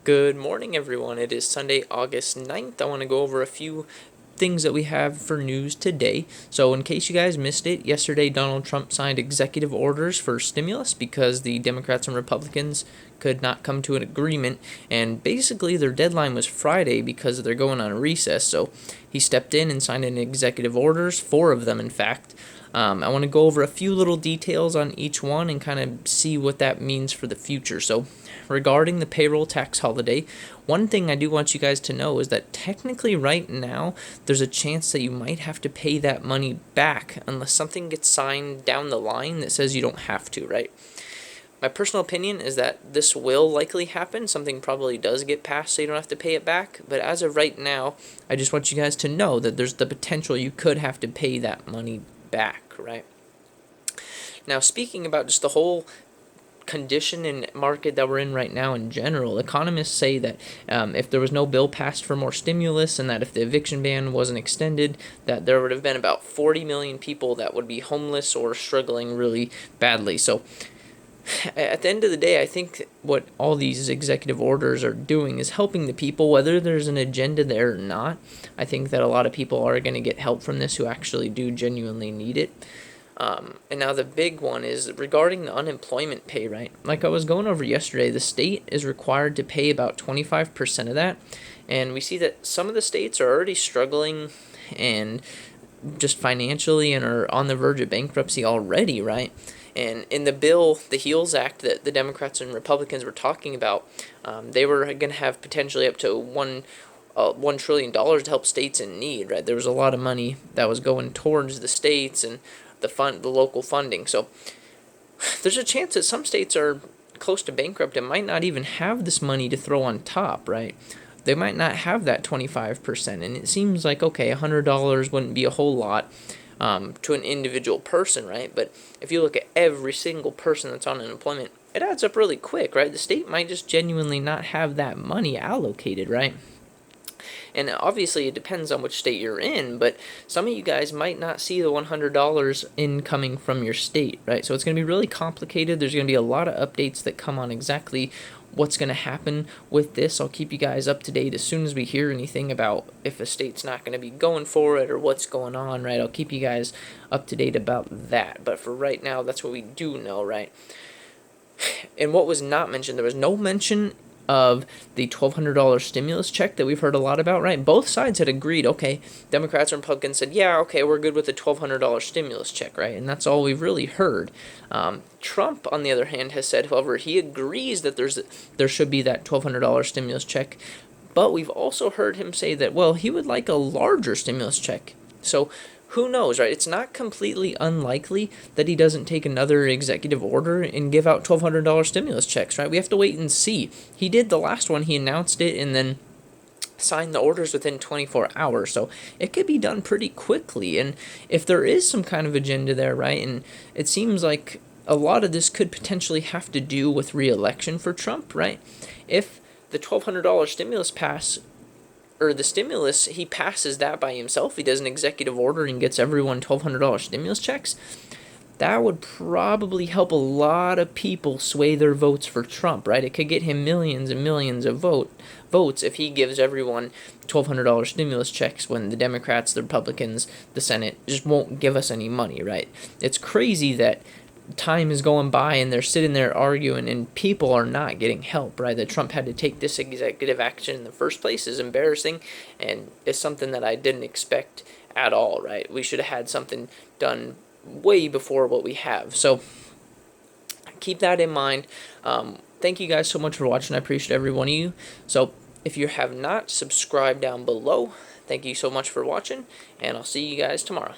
Good morning, everyone. It is Sunday, August 9th. I want to go over a few things that we have for news today. So in case you guys missed it, yesterday Donald Trump signed executive orders for stimulus because the Democrats and Republicans could not come to an agreement, and basically their deadline was Friday because they're going on a recess. So he stepped in and signed an executive orders, 4 of them in fact. I want to go over a few little details on each one and kind of see what that means for the future. So regarding the payroll tax holiday, one thing I do want you guys to know is that technically right now there's a chance that you might have to pay that money back unless something gets signed down the line that says you don't have to, right? My personal opinion is that this will likely happen. Something probably does get passed so you don't have to pay it back. But as of right now, I just want you guys to know that there's the potential you could have to pay that money back, right? Now, speaking about just the whole condition and market that we're in right now in general, economists say that if there was no bill passed for more stimulus and that if the eviction ban wasn't extended, that there would have been about 40 million people that would be homeless or struggling really badly. So at the end of the day, I think what all these executive orders are doing is helping the people, whether there's an agenda there or not. I think that a lot of people are going to get help from this who actually do genuinely need it. And now the big one is regarding the unemployment pay, right? Like I was going over yesterday, the state is required to pay about 25% of that. And we see that some of the states are already struggling and just financially and are on the verge of bankruptcy already, right? And in the bill, the HEALS Act that the Democrats and Republicans were talking about, they were going to have potentially up to $1 trillion to help states in need, right? There was a lot of money that was going towards the states and the local funding. So there's a chance that some states are close to bankrupt and might not even have this money to throw on top, right? They might not have that 25%. And it seems like, okay, $100 wouldn't be a whole lot to an individual person, right? But if you look at every single person that's on unemployment, it adds up really quick, right? The state might just genuinely not have that money allocated, right? And obviously it depends on which state you're in, but some of you guys might not see the $100 incoming from your state, right? So it's going to be really complicated. There's going to be a lot of updates that come on exactly what's going to happen with this. I'll keep you guys up to date as soon as we hear anything about if a state's not going to be going for it or what's going on, right? I'll keep you guys up to date about that. But for right now, that's what we do know, right? And what was not mentioned, there was no mention of the $1,200 stimulus check that we've heard a lot about, right? Both sides had agreed, okay, Democrats and Republicans said, yeah, okay, we're good with the $1,200 stimulus check, right? And that's all we've really heard. Trump, on the other hand, has said, however, he agrees that there should be that $1,200 stimulus check, but we've also heard him say that, well, he would like a larger stimulus check. So who knows, right? It's not completely unlikely that he doesn't take another executive order and give out $1,200 stimulus checks, right? We have to wait and see. He did the last one. He announced it and then signed the orders within 24 hours. So it could be done pretty quickly. And if there is some kind of agenda there, right, and it seems like a lot of this could potentially have to do with re-election for Trump, right? If the $1,200 stimulus the stimulus, he passes that by himself, he does an executive order and gets everyone $1,200 stimulus checks, that would probably help a lot of people sway their votes for Trump, right? It could get him millions and millions of votes if he gives everyone $1,200 stimulus checks when the Democrats, the Republicans, the Senate just won't give us any money, right? It's crazy that time is going by and they're sitting there arguing and people are not getting help, right? That Trump had to take this executive action in the first place is embarrassing and is something that I didn't expect at all, right? We should have had something done way before what we have. So keep that in mind. Thank you guys so much for watching. I appreciate every one of you. So if you have not subscribed down below, thank you so much for watching, and I'll see you guys tomorrow.